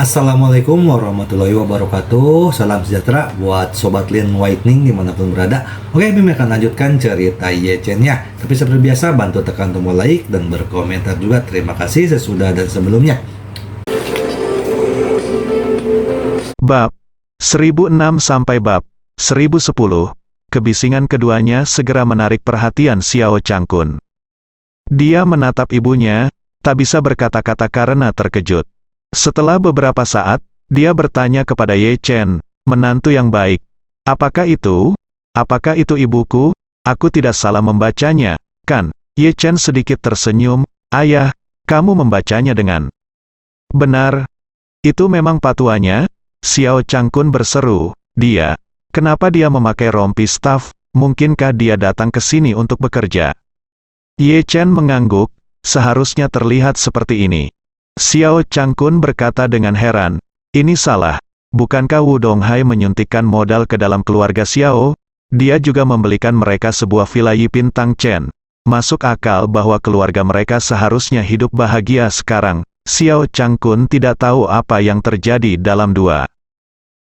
Assalamualaikum warahmatullahi wabarakatuh. Salam sejahtera buat Sobat Lin Whitening dimanapun berada. Oke, Bim akan lanjutkan cerita Yechen-nya. Tapi seperti biasa, bantu tekan tombol like dan berkomentar juga. Terima kasih sesudah dan sebelumnya. Bab 1006 sampai bab 1010, kebisingan keduanya segera menarik perhatian Xiao Changkun. Dia menatap ibunya, tak bisa berkata-kata karena terkejut. Setelah beberapa saat, dia bertanya kepada Ye Chen, menantu yang baik. Apakah itu? Apakah itu ibuku? Aku tidak salah membacanya, kan? Ye Chen sedikit tersenyum. Ayah, kamu membacanya dengan benar. Itu memang patuanya? Xiao Changkun berseru. Dia. Kenapa dia memakai rompi staf? Mungkinkah dia datang ke sini untuk bekerja? Ye Chen mengangguk. Seharusnya terlihat seperti ini. Xiao Changkun berkata dengan heran, ini salah. Bukankah Wu Donghai menyuntikkan modal ke dalam keluarga Xiao? Dia juga membelikan mereka sebuah villa Yipin Tang Chen. Masuk akal bahwa keluarga mereka seharusnya hidup bahagia sekarang. Xiao Changkun tidak tahu apa yang terjadi dalam 2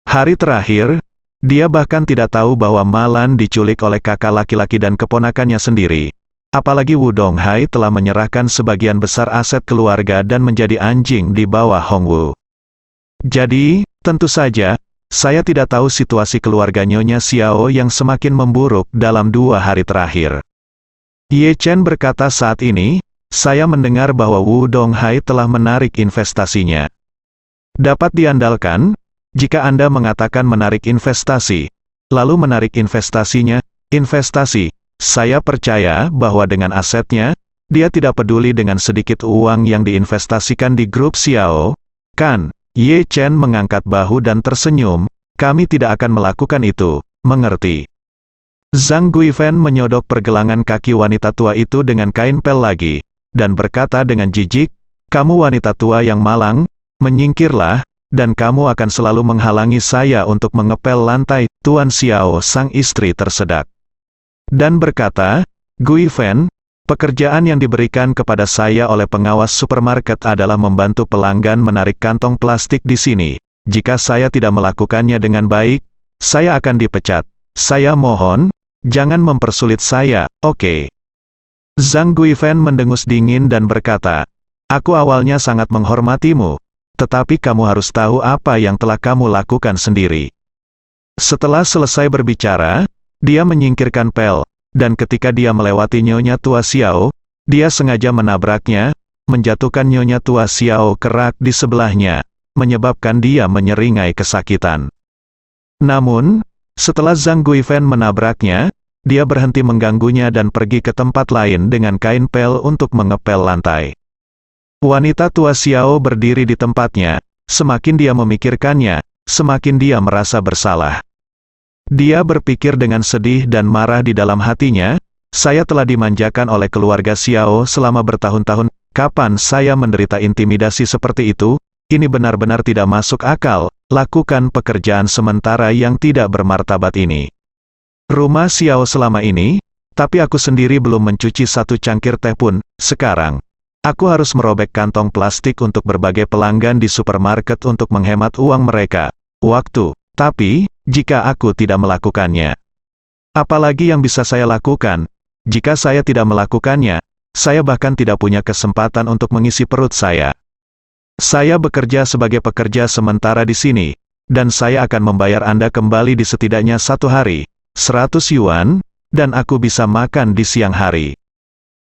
hari terakhir. Dia bahkan tidak tahu bahwa Malan diculik oleh kakak laki-laki dan keponakannya sendiri. Apalagi Wu Donghai telah menyerahkan sebagian besar aset keluarga dan menjadi anjing di bawah Hongwu. Jadi, tentu saja, saya tidak tahu situasi keluarga Nyonya Xiao yang semakin memburuk dalam 2 hari terakhir. Ye Chen berkata saat ini, saya mendengar bahwa Wu Donghai telah menarik investasinya. Dapat diandalkan, jika Anda mengatakan menarik investasi, lalu menarik investasinya, investasi. Saya percaya bahwa dengan asetnya, dia tidak peduli dengan sedikit uang yang diinvestasikan di grup Xiao, kan? Ye Chen mengangkat bahu dan tersenyum, kami tidak akan melakukan itu, mengerti? Zhang Guifan menyodok pergelangan kaki wanita tua itu dengan kain pel lagi, dan berkata dengan jijik, kamu wanita tua yang malang, menyingkirlah, dan kamu akan selalu menghalangi saya untuk mengepel lantai. Tuan Xiao sang istri tersedak. Dan berkata, Guifan, pekerjaan yang diberikan kepada saya oleh pengawas supermarket adalah membantu pelanggan menarik kantong plastik di sini. Jika saya tidak melakukannya dengan baik, saya akan dipecat. Saya mohon, jangan mempersulit saya, oke? Zhang Guifan mendengus dingin dan berkata, aku awalnya sangat menghormatimu, tetapi kamu harus tahu apa yang telah kamu lakukan sendiri. Setelah selesai berbicara, dia menyingkirkan pel, dan ketika dia melewati Nyonya Tua Xiao, dia sengaja menabraknya, menjatuhkan Nyonya Tua Xiao ke rak di sebelahnya, menyebabkan dia menyeringai kesakitan. Namun, setelah Zhang Guifan menabraknya, dia berhenti mengganggunya dan pergi ke tempat lain dengan kain pel untuk mengepel lantai. Wanita tua Xiao berdiri di tempatnya, semakin dia memikirkannya, semakin dia merasa bersalah. Dia berpikir dengan sedih dan marah di dalam hatinya, saya telah dimanjakan oleh keluarga Xiao selama bertahun-tahun, kapan saya menderita intimidasi seperti itu? Ini benar-benar tidak masuk akal, lakukan pekerjaan sementara yang tidak bermartabat ini. Rumah Xiao selama ini, tapi aku sendiri belum mencuci 1 cangkir teh pun, sekarang. Aku harus merobek kantong plastik untuk berbagai pelanggan di supermarket untuk menghemat uang mereka. Waktu. Tapi, jika aku tidak melakukannya, apalagi yang bisa saya lakukan? Jika saya tidak melakukannya, saya bahkan tidak punya kesempatan untuk mengisi perut saya. Saya bekerja sebagai pekerja sementara di sini, dan saya akan membayar Anda kembali di setidaknya 1 hari, 100 yuan, dan aku bisa makan di siang hari.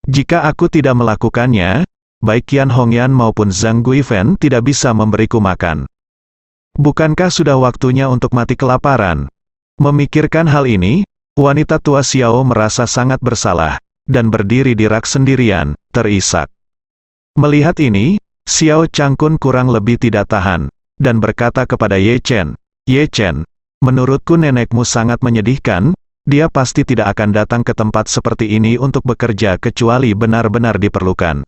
Jika aku tidak melakukannya, baik Qian Hongyan maupun Zhang Guifan tidak bisa memberiku makan. Bukankah sudah waktunya untuk mati kelaparan? Memikirkan hal ini, wanita tua Xiao merasa sangat bersalah, dan berdiri di rak sendirian, terisak. Melihat ini, Xiao Changkun kurang lebih tidak tahan, dan berkata kepada Ye Chen, Ye Chen, menurutku nenekmu sangat menyedihkan, dia pasti tidak akan datang ke tempat seperti ini untuk bekerja kecuali benar-benar diperlukan.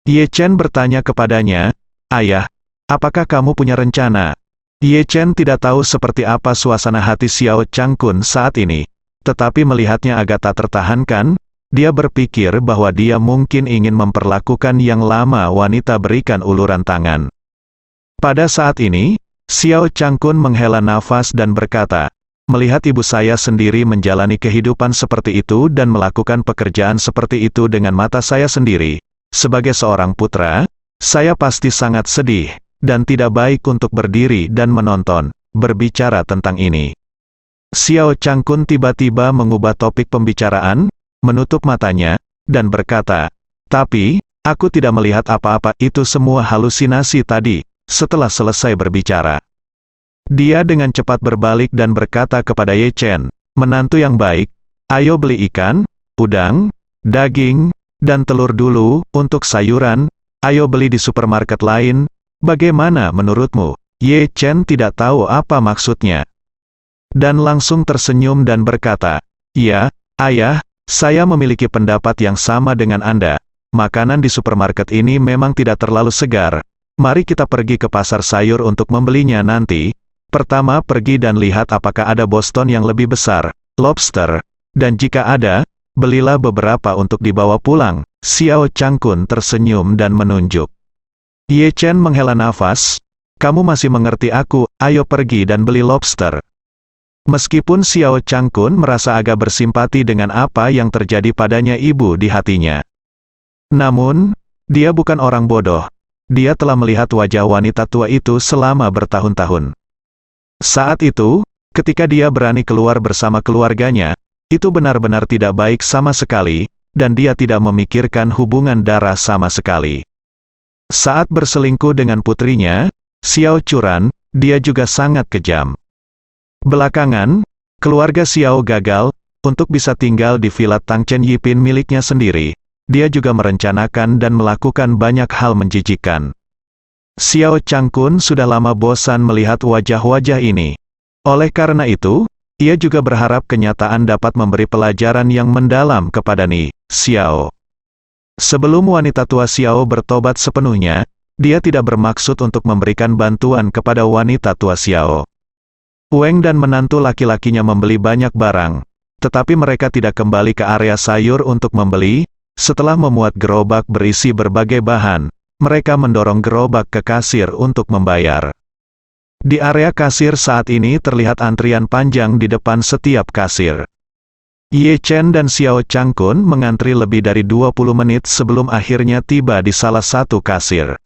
Ye Chen bertanya kepadanya, ayah, apakah kamu punya rencana? Ye Chen tidak tahu seperti apa suasana hati Xiao Changkun saat ini, tetapi melihatnya agak tak tertahankan, dia berpikir bahwa dia mungkin ingin memperlakukan yang lama wanita berikan uluran tangan. Pada saat ini, Xiao Changkun menghela nafas dan berkata, "Melihat ibu saya sendiri menjalani kehidupan seperti itu dan melakukan pekerjaan seperti itu dengan mata saya sendiri, sebagai seorang putra, saya pasti sangat sedih, dan tidak baik untuk berdiri dan menonton, berbicara tentang ini." Xiao Changkun tiba-tiba mengubah topik pembicaraan, menutup matanya, dan berkata, "Tapi, aku tidak melihat apa-apa, itu semua halusinasi tadi." Setelah selesai berbicara, dia dengan cepat berbalik dan berkata kepada Ye Chen, "Menantu yang baik, ayo beli ikan, udang, daging, dan telur dulu, untuk sayuran, ayo beli di supermarket lain, bagaimana menurutmu?" Ye Chen tidak tahu apa maksudnya, dan langsung tersenyum dan berkata, "Ya, ayah, saya memiliki pendapat yang sama dengan Anda. Makanan di supermarket ini memang tidak terlalu segar. Mari kita pergi ke pasar sayur untuk membelinya nanti. Pertama pergi dan lihat apakah ada Boston yang lebih besar, lobster, dan jika ada, belilah beberapa untuk dibawa pulang." Xiao Changkun tersenyum dan menunjuk. Ye Chen menghela nafas, "Kamu masih mengerti aku, ayo pergi dan beli lobster." Meskipun Xiao Changkun merasa agak bersimpati dengan apa yang terjadi padanya ibu di hatinya, namun, dia bukan orang bodoh. Dia telah melihat wajah wanita tua itu selama bertahun-tahun. Saat itu, ketika dia berani keluar bersama keluarganya, itu benar-benar tidak baik sama sekali, dan dia tidak memikirkan hubungan darah sama sekali. Saat berselingkuh dengan putrinya, Xiao Churan, dia juga sangat kejam. Belakangan, keluarga Xiao gagal untuk bisa tinggal di villa Tangchen Yipin miliknya sendiri. Dia juga merencanakan dan melakukan banyak hal menjijikkan. Xiao Changkun sudah lama bosan melihat wajah-wajah ini. Oleh karena itu, ia juga berharap kenyataan dapat memberi pelajaran yang mendalam kepada Ni Xiao. Sebelum wanita tua Xiao bertobat sepenuhnya, dia tidak bermaksud untuk memberikan bantuan kepada wanita tua Xiao. Weng dan menantu laki-lakinya membeli banyak barang, tetapi mereka tidak kembali ke area sayur untuk membeli. Setelah memuat gerobak berisi berbagai bahan, mereka mendorong gerobak ke kasir untuk membayar. Di area kasir saat ini terlihat antrian panjang di depan setiap kasir. Ye Chen dan Xiao Changkun mengantri lebih dari 20 menit sebelum akhirnya tiba di salah satu kasir.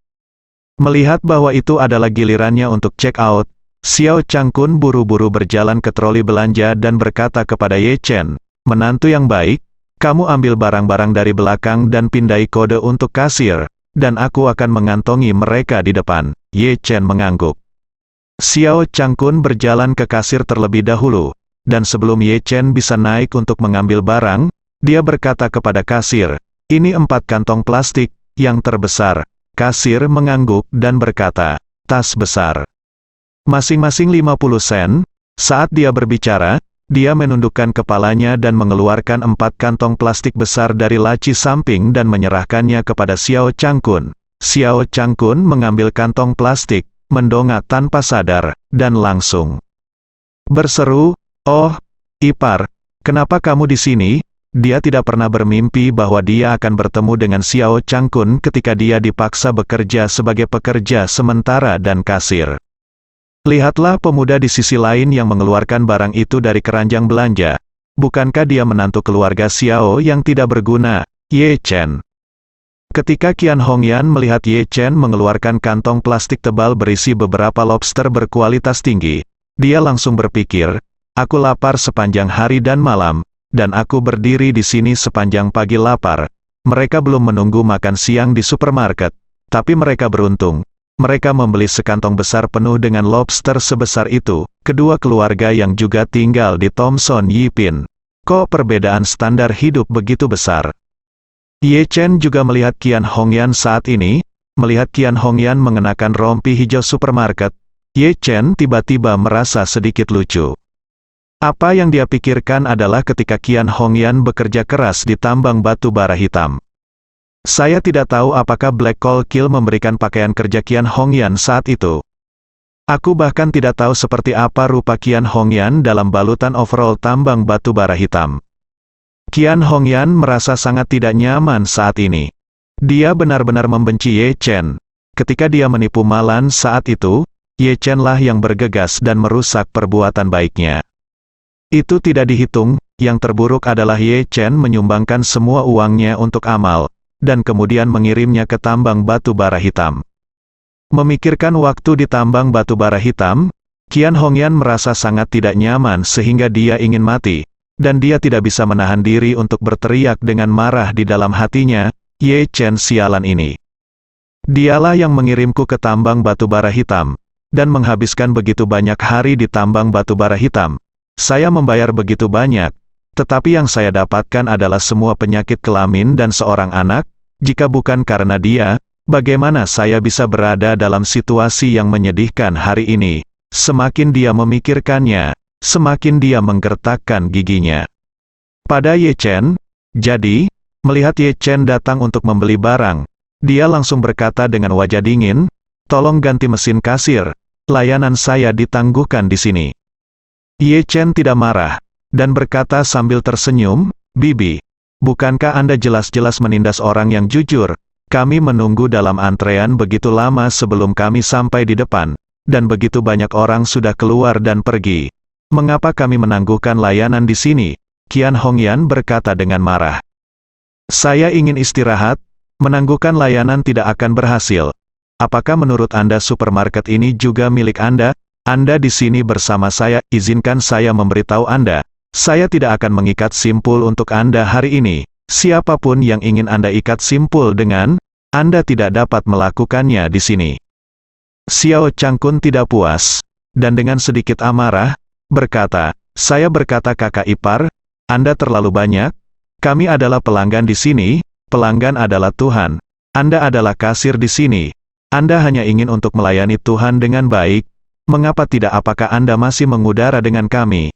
Melihat bahwa itu adalah gilirannya untuk check out, Xiao Changkun buru-buru berjalan ke troli belanja dan berkata kepada Ye Chen, "Menantu yang baik, kamu ambil barang-barang dari belakang dan pindai kode untuk kasir, dan aku akan mengantongi mereka di depan." Ye Chen mengangguk. Xiao Changkun berjalan ke kasir terlebih dahulu, dan sebelum Ye Chen bisa naik untuk mengambil barang, dia berkata kepada kasir, "Ini 4 kantong plastik, yang terbesar." Kasir mengangguk dan berkata, "Tas besar. Masing-masing 50 sen." Saat dia berbicara, dia menundukkan kepalanya dan mengeluarkan 4 kantong plastik besar dari laci samping dan menyerahkannya kepada Xiao Changkun. Xiao Changkun mengambil kantong plastik, mendongak tanpa sadar, dan langsung berseru, "Oh, ipar, kenapa kamu di sini?" Dia tidak pernah bermimpi bahwa dia akan bertemu dengan Xiao Changkun ketika dia dipaksa bekerja sebagai pekerja sementara dan kasir. Lihatlah pemuda di sisi lain yang mengeluarkan barang itu dari keranjang belanja. Bukankah dia menantu keluarga Xiao yang tidak berguna, Ye Chen? Ketika Qian Hongyan melihat Ye Chen mengeluarkan kantong plastik tebal berisi beberapa lobster berkualitas tinggi, dia langsung berpikir, "Aku lapar sepanjang hari dan malam, dan aku berdiri di sini sepanjang pagi lapar." Mereka belum menunggu makan siang di supermarket, tapi mereka beruntung. Mereka membeli sekantong besar penuh dengan lobster sebesar itu. Kedua keluarga yang juga tinggal di Thomson Yipin. Kok perbedaan standar hidup begitu besar? Ye Chen juga melihat Qian Hongyan saat ini. Melihat Qian Hongyan mengenakan rompi hijau supermarket, Ye Chen tiba-tiba merasa sedikit lucu. Apa yang dia pikirkan adalah ketika Qian Hongyan bekerja keras di tambang batu bara hitam. Saya tidak tahu apakah Black Coal Kill memberikan pakaian kerja Qian Hongyan saat itu. Aku bahkan tidak tahu seperti apa rupa Qian Hongyan dalam balutan overall tambang batu bara hitam. Qian Hongyan merasa sangat tidak nyaman saat ini. Dia benar-benar membenci Ye Chen. Ketika dia menipu Malan saat itu, Ye Chen lah yang bergegas dan merusak perbuatan baiknya. Itu tidak dihitung, yang terburuk adalah Ye Chen menyumbangkan semua uangnya untuk amal, dan kemudian mengirimnya ke tambang batu bara hitam. Memikirkan waktu di tambang batu bara hitam, Qian Hongyan merasa sangat tidak nyaman sehingga dia ingin mati, dan dia tidak bisa menahan diri untuk berteriak dengan marah di dalam hatinya, Ye Chen sialan ini. Dialah yang mengirimku ke tambang batu bara hitam, dan menghabiskan begitu banyak hari di tambang batu bara hitam. Saya membayar begitu banyak, tetapi yang saya dapatkan adalah semua penyakit kelamin dan seorang anak. Jika bukan karena dia, bagaimana saya bisa berada dalam situasi yang menyedihkan hari ini? Semakin dia memikirkannya, semakin dia menggertakkan giginya. Pada Ye Chen, jadi, melihat Ye Chen datang untuk membeli barang, dia langsung berkata dengan wajah dingin, "Tolong ganti mesin kasir, layanan saya ditangguhkan di sini." Ye Chen tidak marah, dan berkata sambil tersenyum, "Bibi, bukankah Anda jelas-jelas menindas orang yang jujur? Kami menunggu dalam antrean begitu lama sebelum kami sampai di depan, dan begitu banyak orang sudah keluar dan pergi. Mengapa kami menangguhkan layanan di sini?" Qian Hongyan berkata dengan marah. "Saya ingin istirahat, menangguhkan layanan tidak akan berhasil. Apakah menurut Anda supermarket ini juga milik Anda? Anda di sini bersama saya, izinkan saya memberitahu Anda. Saya tidak akan mengikat simpul untuk Anda hari ini. Siapapun yang ingin Anda ikat simpul dengan, Anda tidak dapat melakukannya di sini." Xiao Changkun tidak puas, dan dengan sedikit amarah, berkata, "Saya berkata kakak ipar, Anda terlalu banyak. Kami adalah pelanggan di sini, pelanggan adalah Tuhan. Anda adalah kasir di sini. Anda hanya ingin untuk melayani Tuhan dengan baik. Mengapa tidak? Apakah Anda masih mengudara dengan kami?"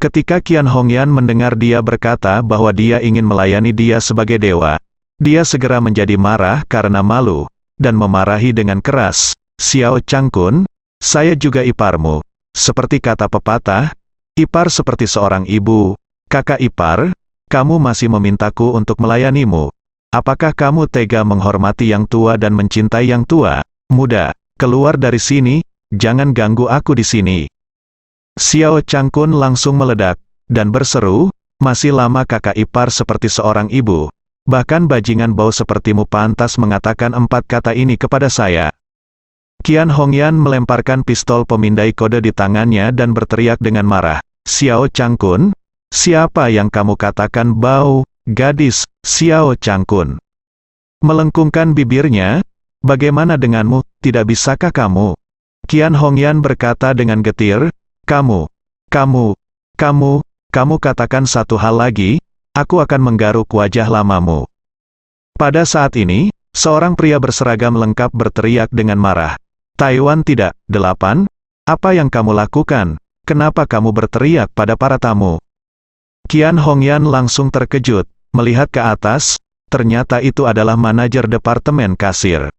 Ketika Qian Hongyan mendengar dia berkata bahwa dia ingin melayani dia sebagai dewa, dia segera menjadi marah karena malu, dan memarahi dengan keras, "Xiao Changkun, saya juga iparmu. Seperti kata pepatah, ipar seperti seorang ibu. Kakak ipar, kamu masih memintaku untuk melayanimu. Apakah kamu tega menghormati yang tua dan mencintai yang tua? Muda, keluar dari sini, jangan ganggu aku di sini." Xiao Changkun langsung meledak, dan berseru, "Masih lama kakak ipar seperti seorang ibu. Bahkan bajingan bau sepertimu pantas mengatakan 4 kata ini kepada saya." Qian Hongyan melemparkan pistol pemindai kode di tangannya dan berteriak dengan marah, "Xiao Changkun, siapa yang kamu katakan bau, gadis, Xiao Changkun?" Melengkungkan bibirnya, "Bagaimana denganmu, tidak bisakah kamu?" Qian Hongyan berkata dengan getir, Kamu katakan satu hal lagi, aku akan menggaruk wajah lamamu." Pada saat ini, seorang pria berseragam lengkap berteriak dengan marah, "Taiwan tidak, 8? Apa yang kamu lakukan? Kenapa kamu berteriak pada para tamu?" Qian Hongyan langsung terkejut, melihat ke atas, ternyata itu adalah manajer departemen kasir.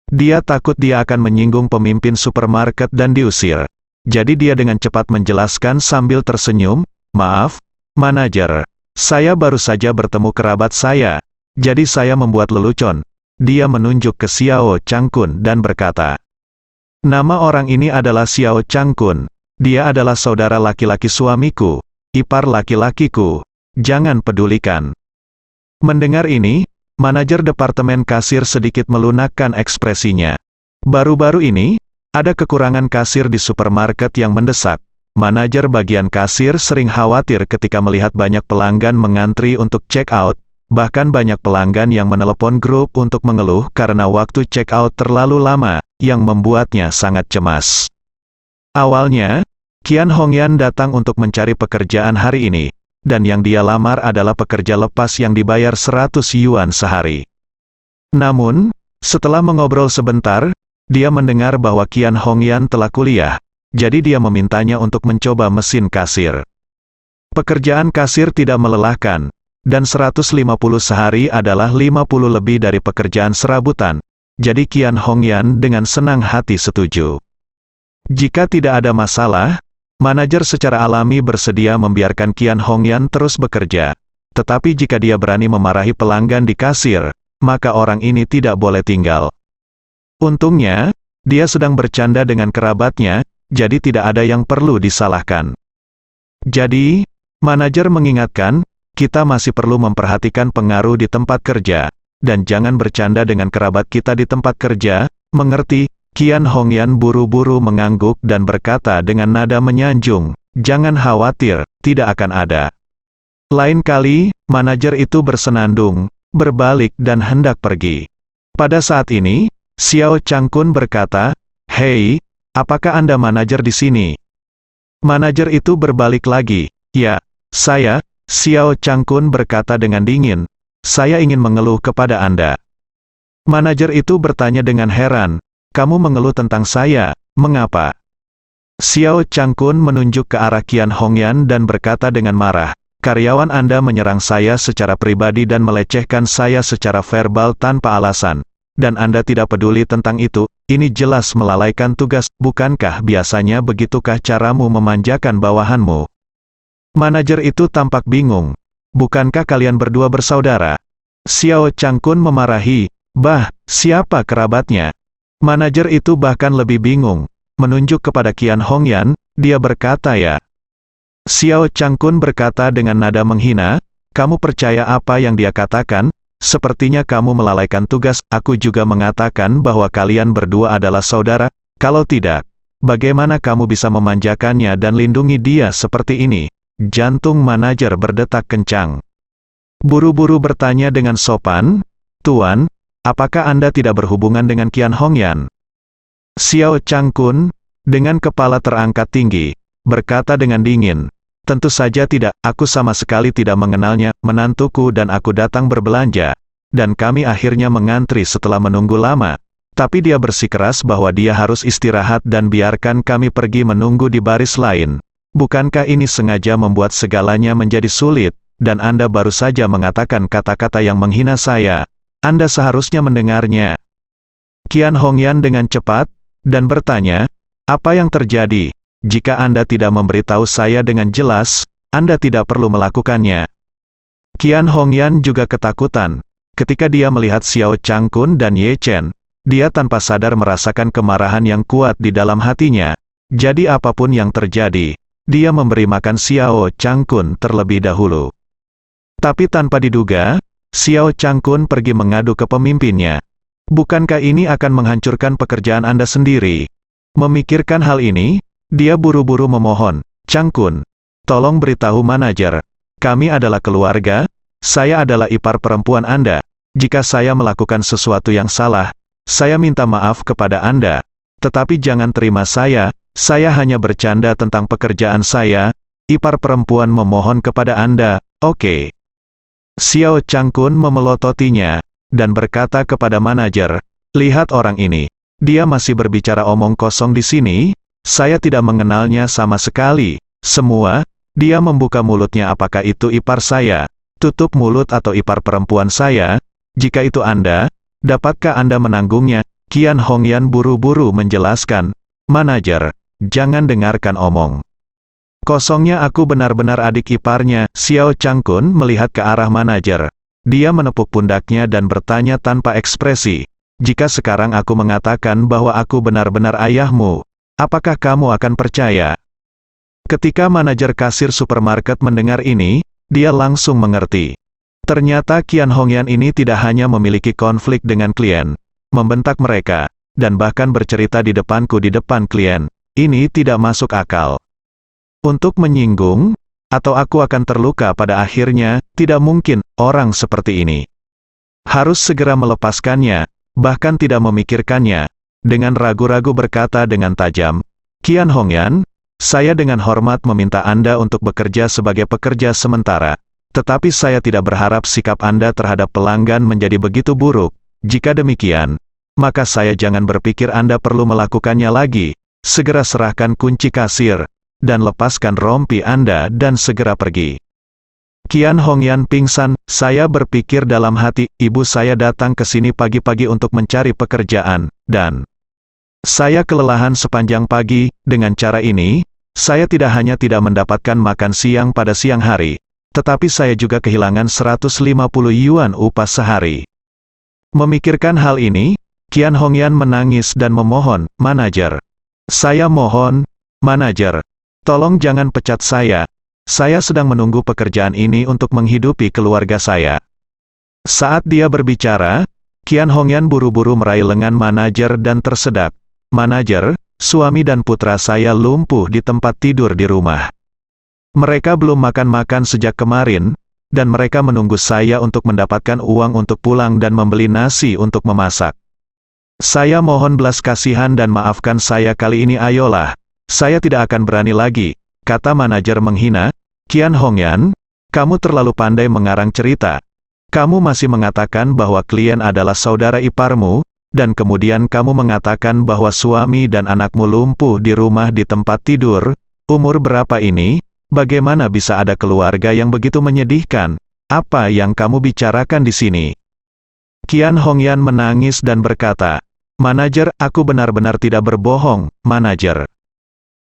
Dia takut dia akan menyinggung pemimpin supermarket dan diusir. Jadi dia dengan cepat menjelaskan sambil tersenyum, "Maaf, manajer, saya baru saja bertemu kerabat saya, jadi saya membuat lelucon." Dia menunjuk ke Xiao Changkun dan berkata, "Nama orang ini adalah Xiao Changkun. Dia adalah saudara laki-laki suamiku, ipar laki-lakiku. Jangan pedulikan." Mendengar ini, manajer departemen kasir sedikit melunakkan ekspresinya. Baru-baru ini, ada kekurangan kasir di supermarket yang mendesak. Manajer bagian kasir sering khawatir ketika melihat banyak pelanggan mengantri untuk check out, bahkan banyak pelanggan yang menelepon grup untuk mengeluh karena waktu check out terlalu lama, yang membuatnya sangat cemas. Awalnya, Qian Hongyan datang untuk mencari pekerjaan hari ini, dan yang dia lamar adalah pekerja lepas yang dibayar 100 yuan sehari. Namun, setelah mengobrol sebentar, dia mendengar bahwa Qian Hongyan telah kuliah, jadi dia memintanya untuk mencoba mesin kasir. Pekerjaan kasir tidak melelahkan, dan 150 sehari adalah 50 lebih dari pekerjaan serabutan, jadi Qian Hongyan dengan senang hati setuju. Jika tidak ada masalah, manajer secara alami bersedia membiarkan Qian Hongyan terus bekerja. Tetapi jika dia berani memarahi pelanggan di kasir, maka orang ini tidak boleh tinggal. Untungnya, dia sedang bercanda dengan kerabatnya, jadi tidak ada yang perlu disalahkan. Jadi, manajer mengingatkan, kita masih perlu memperhatikan pengaruh di tempat kerja, dan jangan bercanda dengan kerabat kita di tempat kerja, mengerti? Qian Hongyan buru-buru mengangguk dan berkata dengan nada menyanjung, jangan khawatir, tidak akan ada. Lain kali, manajer itu bersenandung, berbalik dan hendak pergi. Pada saat ini, Xiao Changkun berkata, hei, apakah Anda manajer di sini? Manajer itu berbalik lagi, ya, saya, Xiao Changkun berkata dengan dingin, saya ingin mengeluh kepada Anda. Manajer itu bertanya dengan heran, kamu mengeluh tentang saya, mengapa? Xiao Changkun menunjuk ke arah Qian Hongyan dan berkata dengan marah, karyawan Anda menyerang saya secara pribadi dan melecehkan saya secara verbal tanpa alasan. Dan Anda tidak peduli tentang itu, ini jelas melalaikan tugas, bukankah biasanya begitukah caramu memanjakan bawahanmu? Manajer itu tampak bingung. Bukankah kalian berdua bersaudara? Xiao Changkun memarahi, bah, siapa kerabatnya? Manajer itu bahkan lebih bingung. Menunjuk kepada Qian Hongyan, dia berkata ya. Xiao Changkun berkata dengan nada menghina, kamu percaya apa yang dia katakan? Sepertinya kamu melalaikan tugas, aku juga mengatakan bahwa kalian berdua adalah saudara, kalau tidak, bagaimana kamu bisa memanjakannya dan lindungi dia seperti ini? Jantung manajer berdetak kencang. Buru-buru bertanya dengan sopan, Tuan, apakah Anda tidak berhubungan dengan Qian Hongyan? Xiao Changkun, dengan kepala terangkat tinggi, berkata dengan dingin, tentu saja tidak, aku sama sekali tidak mengenalnya, menantuku dan aku datang berbelanja, dan kami akhirnya mengantri setelah menunggu lama, tapi dia bersikeras bahwa dia harus istirahat dan biarkan kami pergi menunggu di baris lain. Bukankah ini sengaja membuat segalanya menjadi sulit, dan Anda baru saja mengatakan kata-kata yang menghina saya? Anda seharusnya mendengarnya. Qian Hongyan dengan cepat, dan bertanya, apa yang terjadi? Jika Anda tidak memberitahu saya dengan jelas, Anda tidak perlu melakukannya. Qian Hongyan juga ketakutan. Ketika dia melihat Xiao Changkun dan Ye Chen, dia tanpa sadar merasakan kemarahan yang kuat di dalam hatinya. Jadi apapun yang terjadi, dia memberi makan Xiao Changkun terlebih dahulu. Tapi tanpa diduga, Xiao Changkun pergi mengadu ke pemimpinnya. Bukankah ini akan menghancurkan pekerjaan Anda sendiri? Memikirkan hal ini, dia buru-buru memohon, Changkun, tolong beritahu manajer, kami adalah keluarga, saya adalah ipar perempuan Anda. Jika saya melakukan sesuatu yang salah, saya minta maaf kepada Anda. Tetapi jangan terima saya hanya bercanda tentang pekerjaan saya, ipar perempuan memohon kepada Anda, oke. Xiao Changkun memelototinya, dan berkata kepada manajer, lihat orang ini, dia masih berbicara omong kosong di sini, saya tidak mengenalnya sama sekali, semua, dia membuka mulutnya apakah itu ipar saya, tutup mulut atau ipar perempuan saya, jika itu Anda, dapatkah Anda menanggungnya? Qian Hongyan buru-buru menjelaskan, manajer, jangan dengarkan omong kosongnya, aku benar-benar adik iparnya. Xiao Changkun melihat ke arah manajer. Dia menepuk pundaknya dan bertanya tanpa ekspresi, jika sekarang aku mengatakan bahwa aku benar-benar ayahmu, apakah kamu akan percaya? Ketika manajer kasir supermarket mendengar ini, dia langsung mengerti. Ternyata Qian Hongyan ini tidak hanya memiliki konflik dengan klien, membentak mereka, dan bahkan bercerita di depanku di depan klien. Ini tidak masuk akal. Untuk menyinggung, atau aku akan terluka pada akhirnya, tidak mungkin, orang seperti ini. Harus segera melepaskannya, bahkan tidak memikirkannya. Dengan ragu-ragu berkata dengan tajam, Qian Hongyan, saya dengan hormat meminta Anda untuk bekerja sebagai pekerja sementara. Tetapi saya tidak berharap sikap Anda terhadap pelanggan menjadi begitu buruk. Jika demikian, maka saya jangan berpikir Anda perlu melakukannya lagi. Segera serahkan kunci kasir, dan lepaskan rompi Anda dan segera pergi. Qian Hongyan pingsan, saya berpikir dalam hati, ibu saya datang ke sini pagi-pagi untuk mencari pekerjaan, dan saya kelelahan sepanjang pagi. Dengan cara ini, saya tidak hanya tidak mendapatkan makan siang pada siang hari, tetapi saya juga kehilangan 150 yuan upah sehari. Memikirkan hal ini, Qian Hongyan menangis dan memohon, "Manajer. Saya mohon, manajer. Tolong jangan pecat saya. Saya sedang menunggu pekerjaan ini untuk menghidupi keluarga saya." Saat dia berbicara, Qian Hongyan buru-buru meraih lengan manajer dan tersedak. "Manajer, suami dan putra saya lumpuh di tempat tidur di rumah. Mereka belum makan-makan sejak kemarin, dan mereka menunggu saya untuk mendapatkan uang untuk pulang dan membeli nasi untuk memasak. Saya mohon belas kasihan dan maafkan saya kali ini, ayolah. Saya tidak akan berani lagi," kata manajer menghina. "Qian Hongyan, kamu terlalu pandai mengarang cerita. Kamu masih mengatakan bahwa klien adalah saudara iparmu, dan kemudian kamu mengatakan bahwa suami dan anakmu lumpuh di rumah di tempat tidur. Umur berapa ini? Bagaimana bisa ada keluarga yang begitu menyedihkan? Apa yang kamu bicarakan di sini?" Qian Hongyan menangis dan berkata, "Manajer, aku benar-benar tidak berbohong, manajer."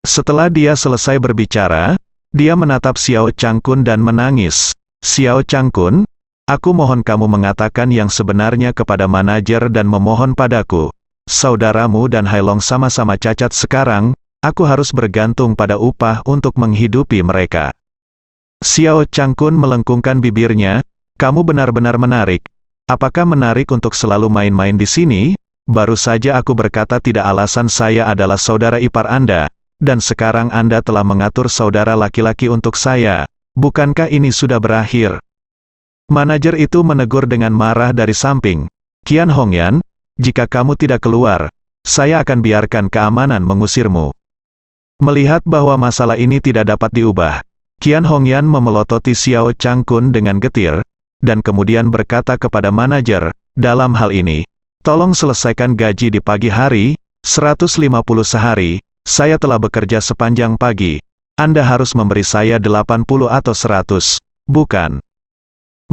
Setelah dia selesai berbicara, dia menatap Xiao Changkun dan menangis. "Xiao Changkun, aku mohon kamu mengatakan yang sebenarnya kepada manajer dan memohon padaku. Saudaramu dan Hailong sama-sama cacat sekarang, aku harus bergantung pada upah untuk menghidupi mereka." Xiao Changkun melengkungkan bibirnya, "Kamu benar-benar menarik. Apakah menarik untuk selalu main-main di sini? Baru saja aku berkata tidak, alasan saya adalah saudara ipar Anda, dan sekarang Anda telah mengatur saudara laki-laki untuk saya. Bukankah ini sudah berakhir?" Manajer itu menegur dengan marah dari samping, "Qian Hongyan, jika kamu tidak keluar, saya akan biarkan keamanan mengusirmu." Melihat bahwa masalah ini tidak dapat diubah, Qian Hongyan memelototi Xiao Changkun dengan getir, dan kemudian berkata kepada manajer, "Dalam hal ini, tolong selesaikan gaji di pagi hari, 150 sehari, saya telah bekerja sepanjang pagi. Anda harus memberi saya 80 atau 100, bukan?"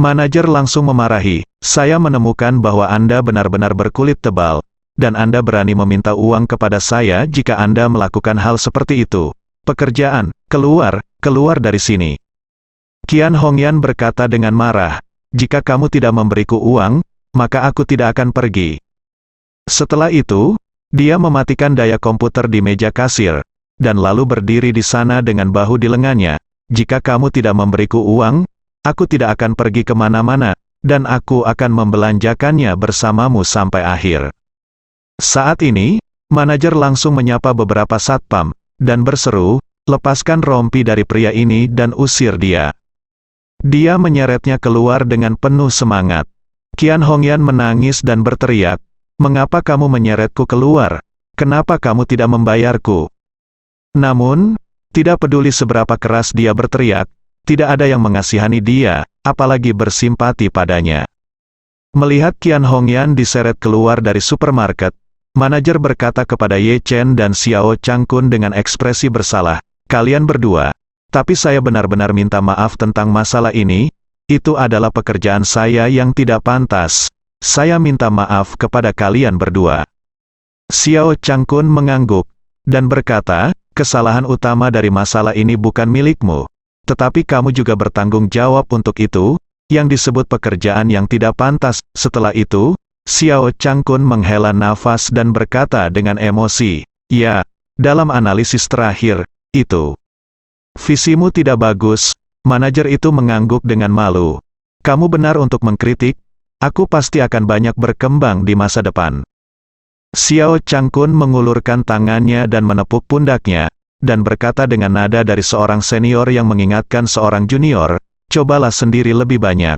Manajer langsung memarahi, "Saya menemukan bahwa Anda benar-benar berkulit tebal, dan Anda berani meminta uang kepada saya jika Anda melakukan hal seperti itu. Pekerjaan, keluar dari sini." Qian Hongyan berkata dengan marah, "Jika kamu tidak memberiku uang, maka aku tidak akan pergi." Setelah itu, dia mematikan daya komputer di meja kasir, dan lalu berdiri di sana dengan bahu di lengannya. "Jika kamu tidak memberiku uang, aku tidak akan pergi kemana-mana, dan aku akan membelanjakannya bersamamu sampai akhir." Saat ini, manajer langsung menyapa beberapa satpam, dan berseru, "Lepaskan rompi dari pria ini dan usir dia." Dia menyeretnya keluar dengan penuh semangat. Qian Hongyan menangis dan berteriak, "Mengapa kamu menyeretku keluar? Kenapa kamu tidak membayarku?" Namun, tidak peduli seberapa keras dia berteriak, tidak ada yang mengasihani dia, apalagi bersimpati padanya. Melihat Qian Hongyan diseret keluar dari supermarket, manajer berkata kepada Ye Chen dan Xiao Changkun dengan ekspresi bersalah, "Kalian berdua, tapi saya benar-benar minta maaf tentang masalah ini, itu adalah pekerjaan saya yang tidak pantas. Saya minta maaf kepada kalian berdua." Xiao Changkun mengangguk, dan berkata, "Kesalahan utama dari masalah ini bukan milikmu, tetapi kamu juga bertanggung jawab untuk itu, yang disebut pekerjaan yang tidak pantas." Setelah itu, Xiao Changkun menghela nafas dan berkata dengan emosi, "Ya, dalam analisis terakhir, itu. Visimu tidak bagus." Manajer itu mengangguk dengan malu. "Kamu benar untuk mengkritik, aku pasti akan banyak berkembang di masa depan." Xiao Changkun mengulurkan tangannya dan menepuk pundaknya, dan berkata dengan nada dari seorang senior yang mengingatkan seorang junior, "Cobalah sendiri lebih banyak."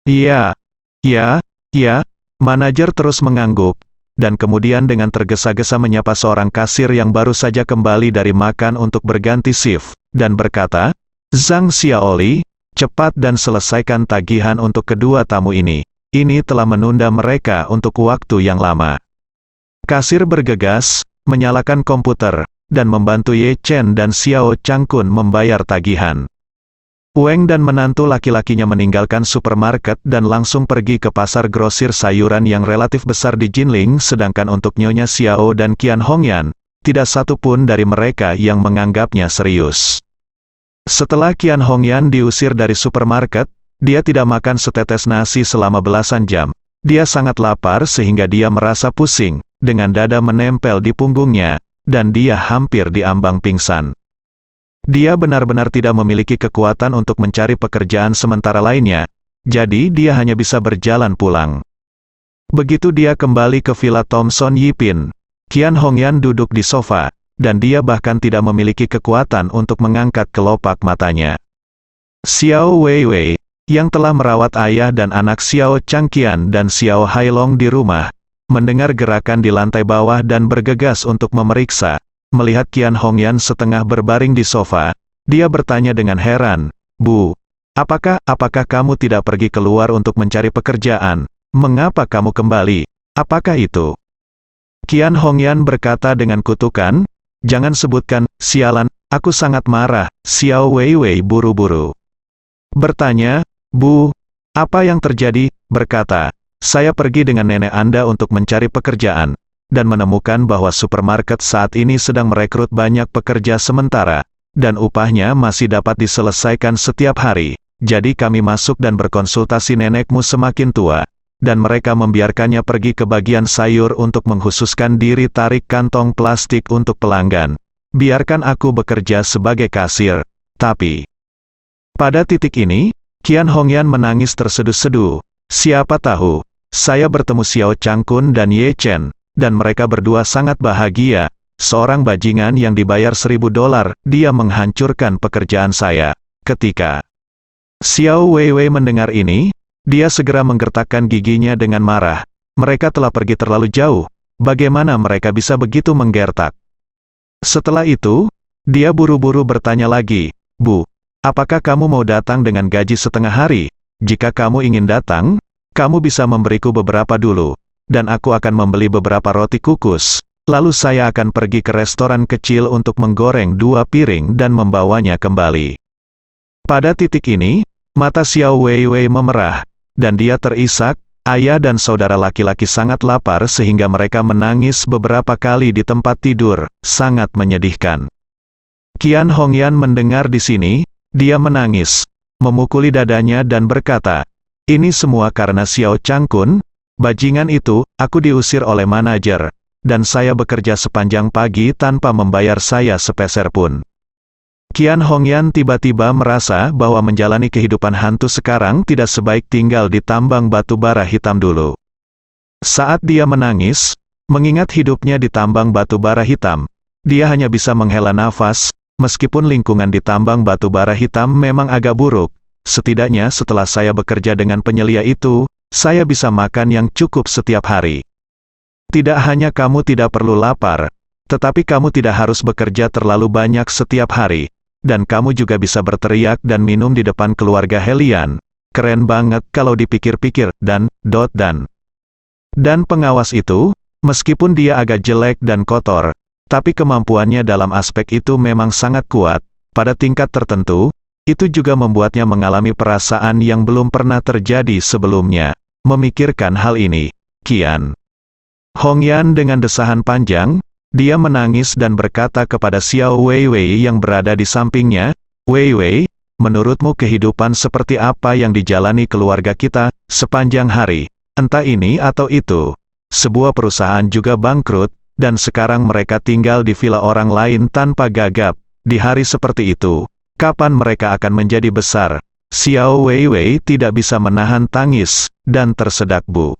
"Iya, ya, ya." Manajer terus mengangguk, dan kemudian dengan tergesa-gesa menyapa seorang kasir yang baru saja kembali dari makan untuk berganti shift, dan berkata, "Zhang Xiaoli, cepat dan selesaikan tagihan untuk kedua tamu ini. Ini telah menunda mereka untuk waktu yang lama." Kasir bergegas, menyalakan komputer, dan membantu Ye Chen dan Xiao Changkun membayar tagihan. Weng dan menantu laki-lakinya meninggalkan supermarket dan langsung pergi ke pasar grosir sayuran yang relatif besar di Jinling, sedangkan untuk Nyonya Xiao dan Qian Hongyan, tidak satu pun dari mereka yang menganggapnya serius. Setelah Qian Hongyan diusir dari supermarket, dia tidak makan setetes nasi selama belasan jam, Dia sangat lapar sehingga dia merasa pusing, dengan dada menempel di punggungnya, dan dia hampir diambang pingsan. Dia benar-benar tidak memiliki kekuatan untuk mencari pekerjaan sementara lainnya, jadi dia hanya bisa berjalan pulang. Begitu dia kembali ke Villa Thomson Yipin, Qian Hongyan duduk di sofa, dan dia bahkan tidak memiliki kekuatan untuk mengangkat kelopak matanya. Xiao Weiwei, yang telah merawat ayah dan anak Xiao Changqian dan Xiao Hailong di rumah, mendengar gerakan di lantai bawah dan bergegas untuk memeriksa. Melihat Qian Hongyan setengah berbaring di sofa, dia bertanya dengan heran, "Bu, apakah kamu tidak pergi keluar untuk mencari pekerjaan? Mengapa kamu kembali? Apakah itu?" Qian Hongyan berkata dengan kutukan, "Jangan sebutkan, sialan, aku sangat marah." Xiao Weiwei buru-buru bertanya, "Bu, apa yang terjadi?" Berkata, "Saya pergi dengan nenek Anda untuk mencari pekerjaan, dan menemukan bahwa supermarket saat ini sedang merekrut banyak pekerja sementara, dan upahnya masih dapat diselesaikan setiap hari. Jadi kami masuk dan berkonsultasi nenekmu semakin tua, dan mereka membiarkannya pergi ke bagian sayur untuk menghususkan diri tarik kantong plastik untuk pelanggan. Biarkan aku bekerja sebagai kasir." Tapi, pada titik ini, Qian Hongyan menangis terseduh-seduh. "Siapa tahu, saya bertemu Xiao Changkun dan Ye Chen, dan mereka berdua sangat bahagia. Seorang bajingan yang dibayar $1.000, dia menghancurkan pekerjaan saya." Ketika Xiao Weiwei mendengar ini, dia segera menggertakkan giginya dengan marah. Mereka telah pergi terlalu jauh, bagaimana mereka bisa begitu menggertak? Setelah itu, dia buru-buru bertanya lagi, "Bu, apakah kamu mau datang dengan gaji setengah hari? Jika kamu ingin datang, kamu bisa memberiku beberapa dulu, dan aku akan membeli beberapa roti kukus. Lalu saya akan pergi ke restoran kecil untuk menggoreng 2 piring dan membawanya kembali." Pada titik ini, mata Xiao Weiwei memerah, dan dia terisak. Ayah dan saudara laki-laki sangat lapar sehingga mereka menangis beberapa kali di tempat tidur, sangat menyedihkan. Qian Hongyan mendengar di sini, dia menangis, memukuli dadanya dan berkata, "Ini semua karena Xiao Changkun, bajingan itu. Aku diusir oleh manajer, dan saya bekerja sepanjang pagi tanpa membayar saya sepeser pun." Qian Hongyan tiba-tiba merasa bahwa menjalani kehidupan hantu sekarang tidak sebaik tinggal di tambang batu bara hitam dulu. Saat dia menangis, mengingat hidupnya di tambang batu bara hitam, dia hanya bisa menghela nafas. Meskipun lingkungan di tambang batu bara hitam memang agak buruk, setidaknya setelah saya bekerja dengan penyelia itu, saya bisa makan yang cukup setiap hari. Tidak hanya kamu tidak perlu lapar, tetapi kamu tidak harus bekerja terlalu banyak setiap hari. Dan kamu juga bisa berteriak dan minum di depan keluarga Helian. Keren banget kalau dipikir-pikir, dan pengawas itu, meskipun dia agak jelek dan kotor, tapi kemampuannya dalam aspek itu memang sangat kuat. Pada tingkat tertentu, itu juga membuatnya mengalami perasaan yang belum pernah terjadi sebelumnya. Memikirkan hal ini, Qian Hongyan dengan desahan panjang, dia menangis dan berkata kepada Xiao Weiwei yang berada di sampingnya, "Weiwei, menurutmu kehidupan seperti apa yang dijalani keluarga kita sepanjang hari? Entah ini atau itu. Sebuah perusahaan juga bangkrut, dan sekarang mereka tinggal di villa orang lain tanpa gagap. Di hari seperti itu, kapan mereka akan menjadi besar?" Xiao Weiwei tidak bisa menahan tangis, dan tersedak, "Bu,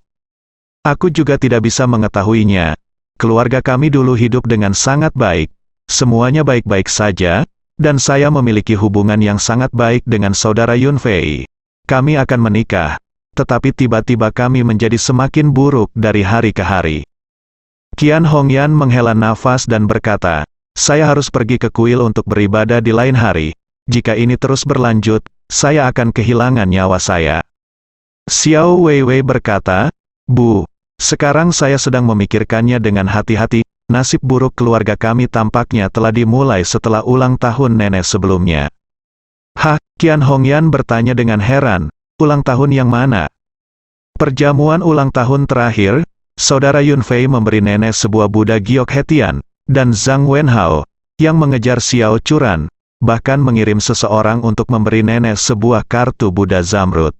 aku juga tidak bisa mengetahuinya. Keluarga kami dulu hidup dengan sangat baik. Semuanya baik-baik saja, dan saya memiliki hubungan yang sangat baik dengan saudara Yunfei. Kami akan menikah, tetapi tiba-tiba kami menjadi semakin buruk dari hari ke hari." Qian Hongyan menghela nafas dan berkata, "Saya harus pergi ke kuil untuk beribadah di lain hari. Jika ini terus berlanjut, saya akan kehilangan nyawa saya." Xiao Weiwei berkata, "Bu, sekarang saya sedang memikirkannya dengan hati-hati. Nasib buruk keluarga kami tampaknya telah dimulai setelah ulang tahun nenek sebelumnya." "Hah?" Qian Hongyan bertanya dengan heran, "Ulang tahun yang mana?" "Perjamuan ulang tahun terakhir, saudara Yunfei memberi nenek sebuah Buddha giok Hetian, dan Zhang Wenhao, yang mengejar Xiao Churan, bahkan mengirim seseorang untuk memberi nenek sebuah kartu Buddha Zamrud."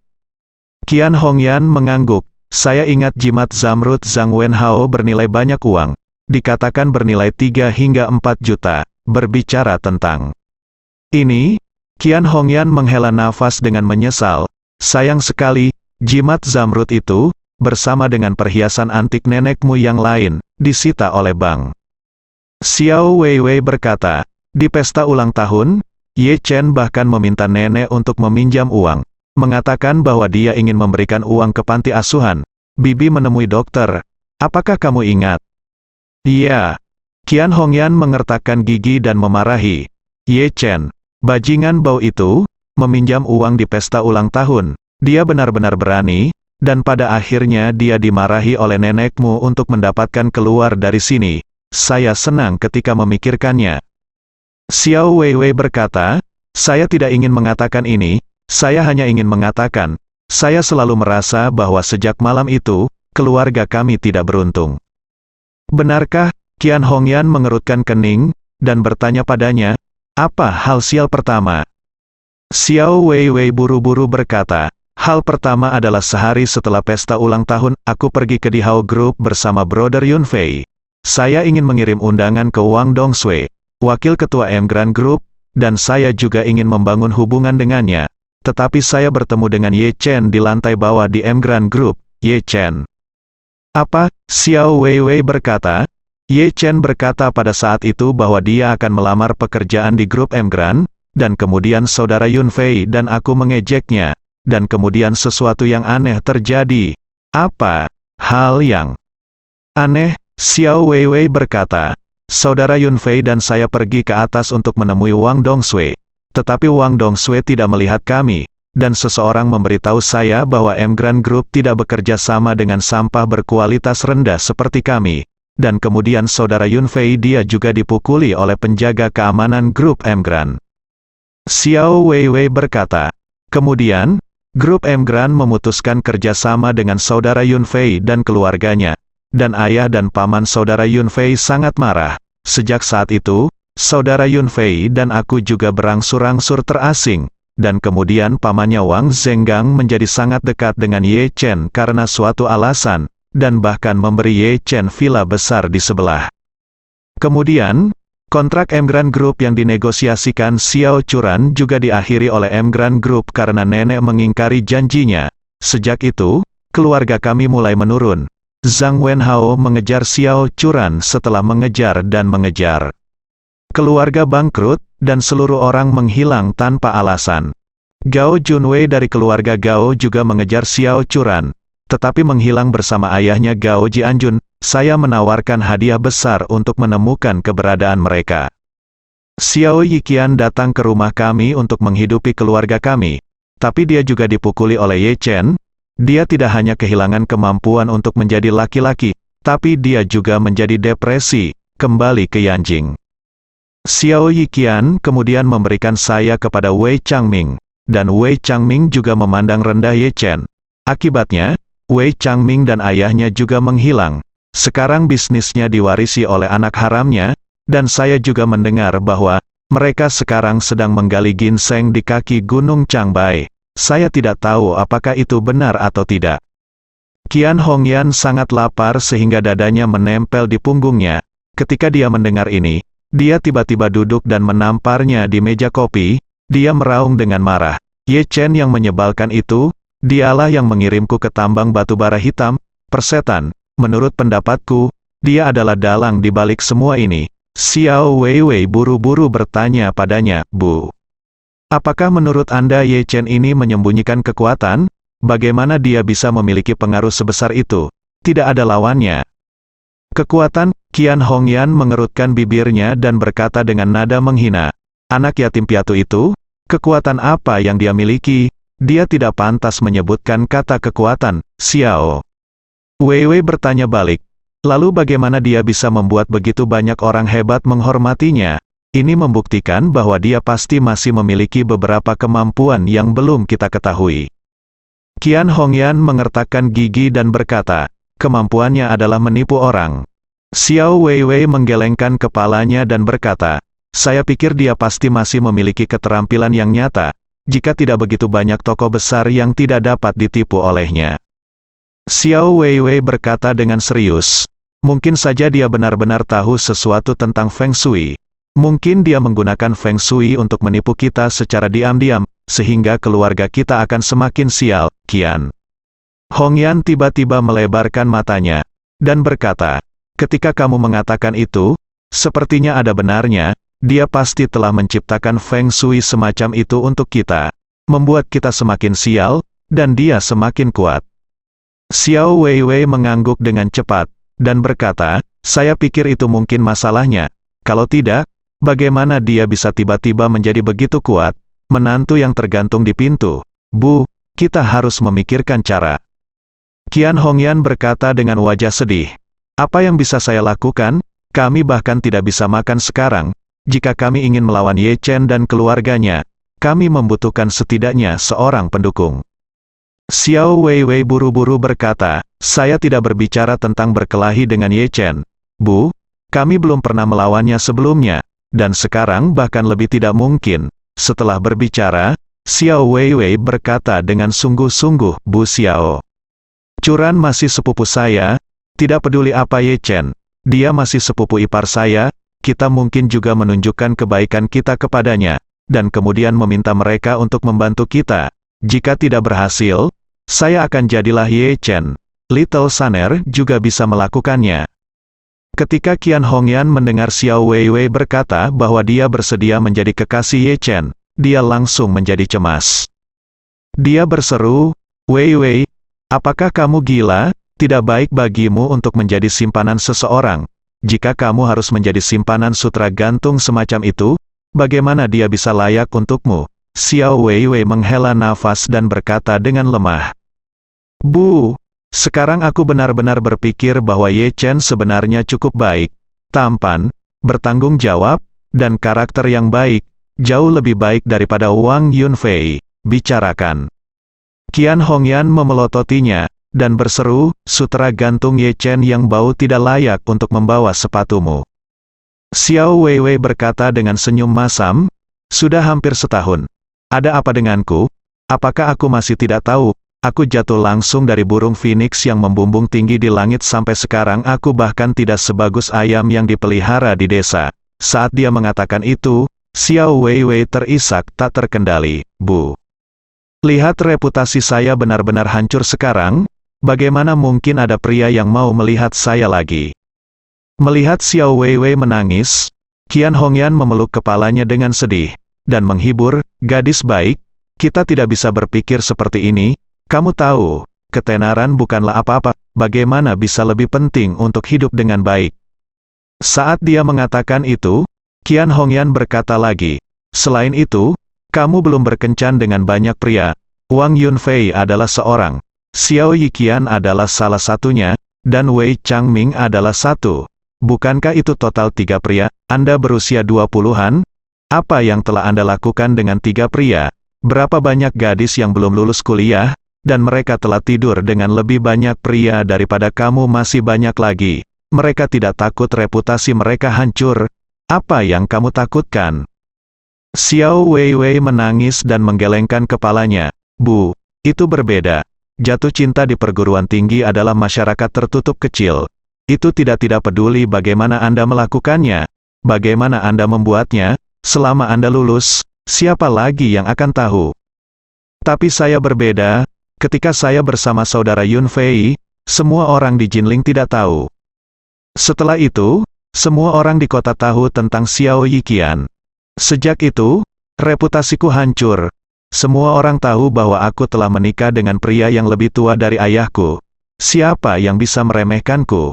Qian Hongyan mengangguk, saya ingat jimat zamrud Zhang Wenhao bernilai banyak uang. Dikatakan bernilai 3 hingga 4 juta. Berbicara tentang ini, Qian Hongyan menghela nafas dengan menyesal. Sayang sekali, jimat zamrud itu, bersama dengan perhiasan antik nenekmu yang lain, disita oleh Bang. Xiao Weiwei berkata, di pesta ulang tahun, Ye Chen bahkan meminta nenek untuk meminjam uang, mengatakan bahwa dia ingin memberikan uang ke panti asuhan. Bibi menemui dokter. Apakah kamu ingat? Iya. Qian Hongyan mengertakkan gigi dan memarahi. Ye Chen, bajingan bau itu, meminjam uang di pesta ulang tahun. Dia benar-benar berani, dan pada akhirnya dia dimarahi oleh nenekmu untuk mendapatkan keluar dari sini. Saya senang ketika memikirkannya. Xiao Weiwei berkata, saya tidak ingin mengatakan ini, saya hanya ingin mengatakan, saya selalu merasa bahwa sejak malam itu, keluarga kami tidak beruntung. Benarkah? Qian Hongyan mengerutkan kening, dan bertanya padanya, apa hal sial pertama? Xiao Weiwei buru-buru berkata, hal pertama adalah sehari setelah pesta ulang tahun, aku pergi ke Dihao Group bersama Brother Yunfei. Saya ingin mengirim undangan ke Wang Dongsui, wakil ketua M Grand Group, dan saya juga ingin membangun hubungan dengannya. Tetapi saya bertemu dengan Ye Chen di lantai bawah di M Grand Group. Ye Chen. Apa? Xiao Weiwei berkata. Ye Chen berkata pada saat itu bahwa dia akan melamar pekerjaan di grup M Grand, dan kemudian saudara Yunfei dan aku mengejeknya, dan kemudian sesuatu yang aneh terjadi. Apa? Hal yang aneh? Xiao Weiwei berkata, saudara Yunfei dan saya pergi ke atas untuk menemui Wang Dongsui. Tetapi Wang Dongsui tidak melihat kami, dan seseorang memberitahu saya bahwa M Grand Group tidak bekerja sama dengan sampah berkualitas rendah seperti kami. Dan kemudian saudara Yunfei dia juga dipukuli oleh penjaga keamanan grup M Grand. Xiao Weiwei berkata, kemudian, grup M Grand memutuskan kerjasama dengan saudara Yunfei dan keluarganya, dan ayah dan paman saudara Yunfei sangat marah. Sejak saat itu, saudara Yunfei dan aku juga berangsur-angsur terasing, dan kemudian pamannya Wang Zhenggang menjadi sangat dekat dengan Ye Chen karena suatu alasan, dan bahkan memberi Ye Chen villa besar di sebelah. Kemudian, kontrak M Grand Group yang dinegosiasikan Xiao Churan juga diakhiri oleh M Grand Group karena nenek mengingkari janjinya. Sejak itu, keluarga kami mulai menurun. Zhang Wenhao mengejar Xiao Churan setelah mengejar dan mengejar. Keluarga bangkrut, dan seluruh orang menghilang tanpa alasan. Gao Junwei dari keluarga Gao juga mengejar Xiao Churan, tetapi menghilang bersama ayahnya Gao Jianjun. Saya menawarkan hadiah besar untuk menemukan keberadaan mereka. Xiao Yiqian datang ke rumah kami untuk menghidupi keluarga kami, tapi dia juga dipukuli oleh Ye Chen. Dia tidak hanya kehilangan kemampuan untuk menjadi laki-laki, tapi dia juga menjadi depresi, kembali ke Yanjing. Xiao Yiqian kemudian memberikan saya kepada Wei Changming, dan Wei Changming juga memandang rendah Ye Chen. Akibatnya, Wei Changming dan ayahnya juga menghilang. Sekarang bisnisnya diwarisi oleh anak haramnya, dan saya juga mendengar bahwa mereka sekarang sedang menggali ginseng di kaki Gunung Changbai. Saya tidak tahu apakah itu benar atau tidak. Qian Hongyan sangat lapar sehingga dadanya menempel di punggungnya. Ketika dia mendengar ini, dia tiba-tiba duduk dan menamparnya di meja kopi. Dia meraung dengan marah. Ye Chen yang menyebalkan itu, dialah yang mengirimku ke tambang batubara hitam, persetan. Menurut pendapatku, dia adalah dalang di balik semua ini. Xiao Weiwei buru-buru bertanya padanya, Bu. Apakah menurut Anda Ye Chen ini menyembunyikan kekuatan? Bagaimana dia bisa memiliki pengaruh sebesar itu? Tidak ada lawannya. Kekuatan? Qian Hongyan mengerutkan bibirnya dan berkata dengan nada menghina. Anak yatim piatu itu? Kekuatan apa yang dia miliki? Dia tidak pantas menyebutkan kata kekuatan. Xiao Weiwei bertanya balik. Lalu bagaimana dia bisa membuat begitu banyak orang hebat menghormatinya? Ini membuktikan bahwa dia pasti masih memiliki beberapa kemampuan yang belum kita ketahui. Qian Hongyan mengertakkan gigi dan berkata, kemampuannya adalah menipu orang. Xiao Weiwei menggelengkan kepalanya dan berkata, saya pikir dia pasti masih memiliki keterampilan yang nyata, jika tidak begitu banyak tokoh besar yang tidak dapat ditipu olehnya. Xiao Weiwei berkata dengan serius. Mungkin saja dia benar-benar tahu sesuatu tentang Feng Shui. Mungkin dia menggunakan Feng Shui untuk menipu kita secara diam-diam, sehingga keluarga kita akan semakin sial, Qian. Hongyan tiba-tiba melebarkan matanya, dan berkata, ketika kamu mengatakan itu, sepertinya ada benarnya, dia pasti telah menciptakan Feng Shui semacam itu untuk kita, membuat kita semakin sial, dan dia semakin kuat. Xiao Weiwei mengangguk dengan cepat, dan berkata, saya pikir itu mungkin masalahnya. Kalau tidak, bagaimana dia bisa tiba-tiba menjadi begitu kuat? Menantu yang tergantung di pintu. Bu, kita harus memikirkan cara. Qian Hongyan berkata dengan wajah sedih. Apa yang bisa saya lakukan? Kami bahkan tidak bisa makan sekarang. Jika kami ingin melawan Ye Chen dan keluarganya, kami membutuhkan setidaknya seorang pendukung. Xiao Weiwei buru-buru berkata, saya tidak berbicara tentang berkelahi dengan Ye Chen. Bu, kami belum pernah melawannya sebelumnya, dan sekarang bahkan lebih tidak mungkin. Setelah berbicara, Xiao Weiwei berkata dengan sungguh-sungguh, Bu Xiao. Curan masih sepupu saya, tidak peduli apa Ye Chen, dia masih sepupu ipar saya, kita mungkin juga menunjukkan kebaikan kita kepadanya, dan kemudian meminta mereka untuk membantu kita. Jika tidak berhasil, saya akan jadilah Ye Chen. Little Saner juga bisa melakukannya. Ketika Qian Hongyan mendengar Xiao Weiwei berkata bahwa dia bersedia menjadi kekasih Ye Chen, dia langsung menjadi cemas. Dia berseru, Weiwei, apakah kamu gila? Tidak baik bagimu untuk menjadi simpanan seseorang. Jika kamu harus menjadi simpanan sutra gantung semacam itu, bagaimana dia bisa layak untukmu? Xiao Weiwei menghela nafas dan berkata dengan lemah. Bu, sekarang aku benar-benar berpikir bahwa Ye Chen sebenarnya cukup baik, tampan, bertanggung jawab, dan karakter yang baik, jauh lebih baik daripada Wang Yunfei. Bicarakan. Qian Hongyan memelototinya, dan berseru, sutra gantung Ye Chen yang bau tidak layak untuk membawa sepatumu. Xiao Weiwei berkata dengan senyum masam, sudah hampir setahun. Ada apa denganku? Apakah aku masih tidak tahu? Aku jatuh langsung dari burung phoenix yang membumbung tinggi di langit sampai sekarang aku bahkan tidak sebagus ayam yang dipelihara di desa. Saat dia mengatakan itu, Xiao Weiwei terisak tak terkendali. Bu. Lihat reputasi saya benar-benar hancur sekarang, bagaimana mungkin ada pria yang mau melihat saya lagi? Melihat Xiao Weiwei menangis, Qian Hongyan memeluk kepalanya dengan sedih, dan menghibur, gadis baik, kita tidak bisa berpikir seperti ini. Kamu tahu, ketenaran bukanlah apa-apa, bagaimana bisa lebih penting untuk hidup dengan baik. Saat dia mengatakan itu, Qian Hongyan berkata lagi, selain itu, kamu belum berkencan dengan banyak pria. Wang Yunfei adalah seorang, Xiao Yiqian adalah salah satunya, dan Wei Changming adalah satu. Bukankah itu total 3 pria? Anda berusia 20-an? Apa yang telah Anda lakukan dengan 3 pria? Berapa banyak gadis yang belum lulus kuliah? Dan mereka telah tidur dengan lebih banyak pria daripada kamu masih banyak lagi. Mereka tidak takut reputasi mereka hancur. Apa yang kamu takutkan? Xiao Weiwei menangis dan menggelengkan kepalanya. Bu, itu berbeda. Jatuh cinta di perguruan tinggi adalah masyarakat tertutup kecil. Itu tidak peduli bagaimana Anda melakukannya. Bagaimana Anda membuatnya, selama Anda lulus, siapa lagi yang akan tahu? Tapi saya berbeda. Ketika saya bersama saudara Yunfei, semua orang di Jinling tidak tahu. Setelah itu, semua orang di kota tahu tentang Xiao Yiqian. Sejak itu, reputasiku hancur. Semua orang tahu bahwa aku telah menikah dengan pria yang lebih tua dari ayahku. Siapa yang bisa meremehkanku?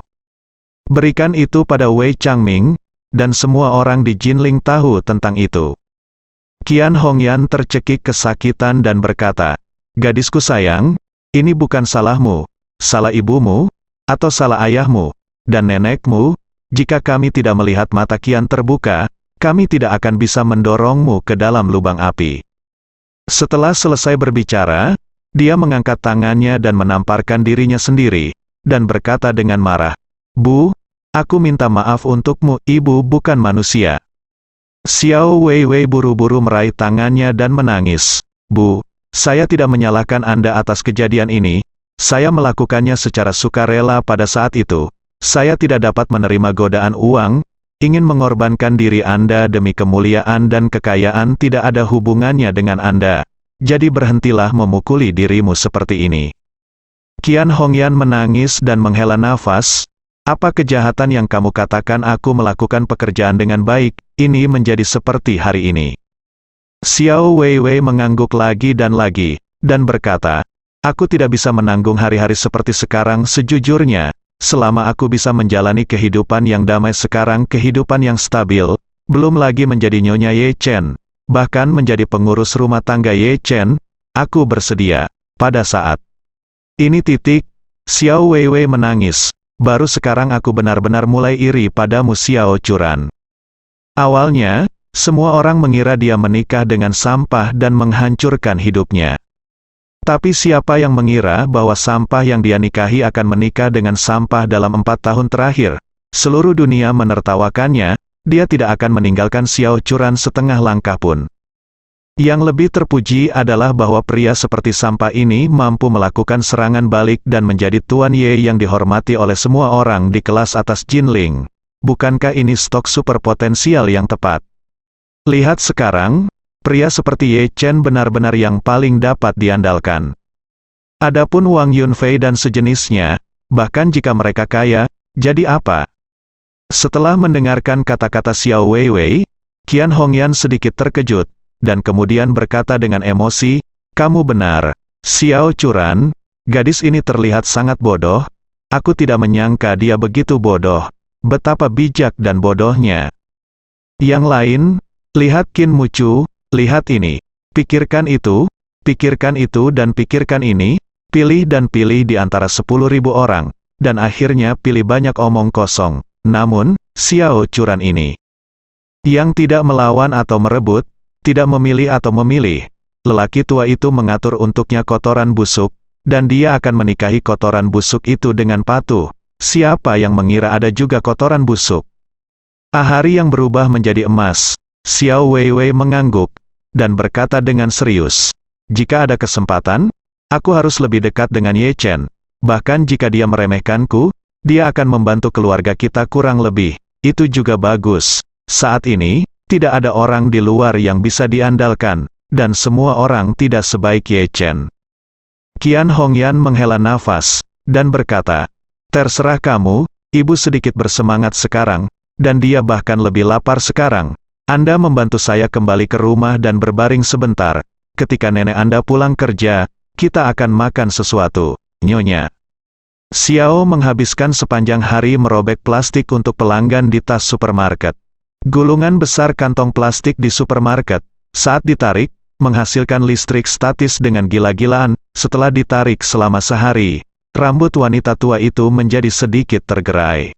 Berikan itu pada Wei Changming, dan semua orang di Jinling tahu tentang itu. Qian Hongyan tercekik kesakitan dan berkata, gadisku sayang, ini bukan salahmu, salah ibumu, atau salah ayahmu, dan nenekmu. Jika kami tidak melihat mata Qian terbuka, kami tidak akan bisa mendorongmu ke dalam lubang api. Setelah selesai berbicara, dia mengangkat tangannya dan menamparkan dirinya sendiri, dan berkata dengan marah, Bu, aku minta maaf untukmu, ibu bukan manusia. Xiao Weiwei buru-buru meraih tangannya dan menangis. Bu, saya tidak menyalahkan Anda atas kejadian ini. Saya melakukannya secara sukarela pada saat itu. Saya tidak dapat menerima godaan uang, ingin mengorbankan diri Anda demi kemuliaan dan kekayaan tidak ada hubungannya dengan Anda. Jadi berhentilah memukuli dirimu seperti ini. Qian Hongyan menangis dan menghela nafas. Apa kejahatan yang kamu katakan aku melakukan pekerjaan dengan baik, ini menjadi seperti hari ini. Xiao Weiwei mengangguk lagi, dan berkata, aku tidak bisa menanggung hari-hari seperti sekarang. Sejujurnya, selama aku bisa menjalani kehidupan yang damai sekarang, kehidupan yang stabil, belum lagi menjadi Nyonya Ye Chen, bahkan menjadi pengurus rumah tangga Ye Chen, aku bersedia. Pada saat ini Xiao Weiwei menangis. Baru sekarang aku benar-benar mulai iri padamu Xiao Churan. Awalnya, semua orang mengira dia menikah dengan sampah dan menghancurkan hidupnya. Tapi siapa yang mengira bahwa sampah yang dia nikahi akan menikah dengan sampah dalam 4 tahun terakhir? Seluruh dunia menertawakannya, dia tidak akan meninggalkan Xiao Churan setengah langkah pun. Yang lebih terpuji adalah bahwa pria seperti sampah ini mampu melakukan serangan balik dan menjadi Tuan Ye yang dihormati oleh semua orang di kelas atas Jinling. Bukankah ini stok super potensial yang tepat? Lihat sekarang, pria seperti Ye Chen benar-benar yang paling dapat diandalkan. Adapun Wang Yunfei dan sejenisnya, bahkan jika mereka kaya, jadi apa? Setelah mendengarkan kata-kata Xiao Weiwei, Qian Hongyan sedikit terkejut, dan kemudian berkata dengan emosi, kamu benar, Xiao Churan, gadis ini terlihat sangat bodoh, aku tidak menyangka dia begitu bodoh, betapa bijak dan bodohnya. Yang lain, lihat Qin Mucu, lihat ini, pikirkan itu dan pikirkan ini, pilih dan pilih di antara 10.000 orang, dan akhirnya pilih banyak omong kosong. Namun, Xiao Churan ini, yang tidak melawan atau merebut, tidak memilih atau memilih, lelaki tua itu mengatur untuknya kotoran busuk, dan dia akan menikahi kotoran busuk itu dengan patuh. Siapa yang mengira ada juga kotoran busuk? Hari yang berubah menjadi emas. Xiao Weiwei mengangguk, dan berkata dengan serius, jika ada kesempatan, aku harus lebih dekat dengan Ye Chen. Bahkan jika dia meremehkanku, dia akan membantu keluarga kita kurang lebih. Itu juga bagus. Saat ini, tidak ada orang di luar yang bisa diandalkan, dan semua orang tidak sebaik Ye Chen. Qian Hongyan menghela nafas, dan berkata, terserah kamu, ibu sedikit bersemangat sekarang, dan dia bahkan lebih lapar sekarang. Anda membantu saya kembali ke rumah dan berbaring sebentar. Ketika nenek Anda pulang kerja, kita akan makan sesuatu, Nyonya. Xiao menghabiskan sepanjang hari merobek plastik untuk pelanggan di tas supermarket. Gulungan besar kantong plastik di supermarket, saat ditarik, menghasilkan listrik statis dengan gila-gilaan. Setelah ditarik selama sehari, rambut wanita tua itu menjadi sedikit tergerai.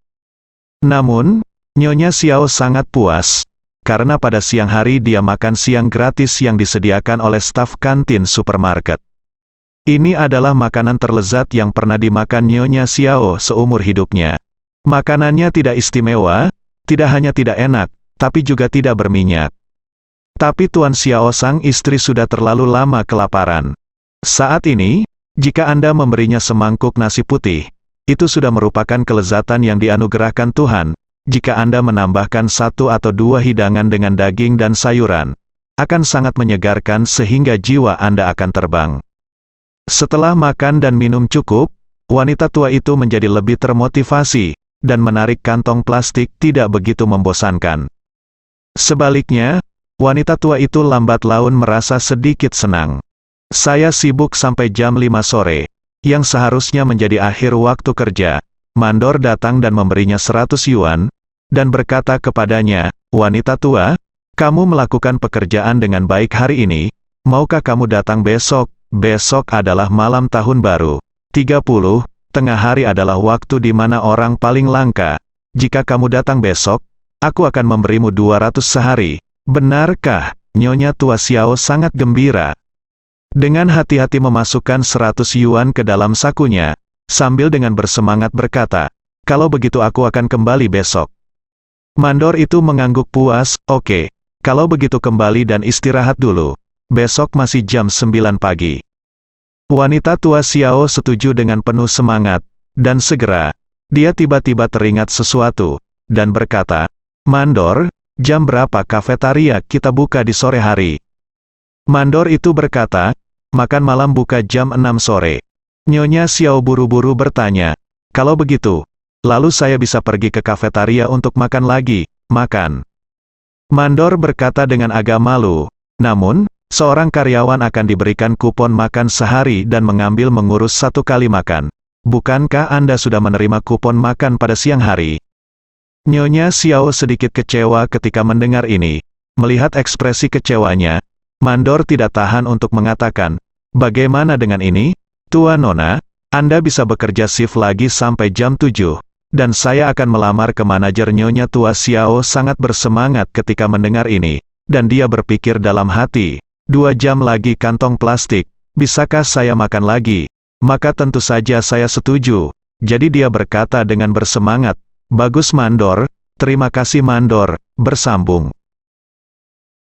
Namun, Nyonya Xiao sangat puas, karena pada siang hari dia makan siang gratis yang disediakan oleh staf kantin supermarket. Ini adalah makanan terlezat yang pernah dimakan Nyonya Xiao seumur hidupnya. Makanannya tidak istimewa, tidak hanya tidak enak, tapi juga tidak berminyak. Tapi Tuan Xiao sang istri sudah terlalu lama kelaparan. Saat ini, jika Anda memberinya semangkuk nasi putih, itu sudah merupakan kelezatan yang dianugerahkan Tuhan. Jika Anda menambahkan 1 atau 2 hidangan dengan daging dan sayuran, akan sangat menyegarkan sehingga jiwa Anda akan terbang. Setelah makan dan minum cukup, wanita tua itu menjadi lebih termotivasi, dan menarik kantong plastik tidak begitu membosankan. Sebaliknya, wanita tua itu lambat laun merasa sedikit senang. Saya sibuk sampai jam 5 sore, yang seharusnya menjadi akhir waktu kerja. Mandor datang dan memberinya 100 yuan, dan berkata kepadanya, wanita tua, kamu melakukan pekerjaan dengan baik hari ini, maukah kamu datang besok? Besok adalah malam tahun baru. 30, tengah hari adalah waktu di mana orang paling langka. Jika kamu datang besok, aku akan memberimu 200 sehari. Benarkah? Nyonya tua Xiao sangat gembira. Dengan hati-hati memasukkan 100 yuan ke dalam sakunya, sambil dengan bersemangat berkata, kalau begitu aku akan kembali besok. Mandor itu mengangguk puas, oke, kalau begitu kembali dan istirahat dulu. Besok masih jam 9 pagi. Wanita tua Xiao setuju dengan penuh semangat, dan segera, dia tiba-tiba teringat sesuatu, dan berkata, "Mandor, jam berapa kafetaria kita buka di sore hari?" Mandor itu berkata, "Makan malam buka jam 6 sore. Nyonya Xiao buru-buru bertanya, "Kalau begitu, lalu saya bisa pergi ke kafetaria untuk makan lagi, makan?" Mandor berkata dengan agak malu, "Namun, seorang karyawan akan diberikan kupon makan sehari dan mengurus 1 kali makan. Bukankah Anda sudah menerima kupon makan pada siang hari?" Nyonya Xiao sedikit kecewa ketika mendengar ini. Melihat ekspresi kecewanya, Mandor tidak tahan untuk mengatakan, "Bagaimana dengan ini, Tua Nona? Anda bisa bekerja shift lagi sampai jam 7. Dan saya akan melamar ke manajer." Nyonya Tua Xiao sangat bersemangat ketika mendengar ini, dan dia berpikir dalam hati, 2 jam lagi kantong plastik, bisakah saya makan lagi? Maka tentu saja saya setuju. Jadi dia berkata dengan bersemangat, "Bagus Mandor, terima kasih Mandor." Bersambung.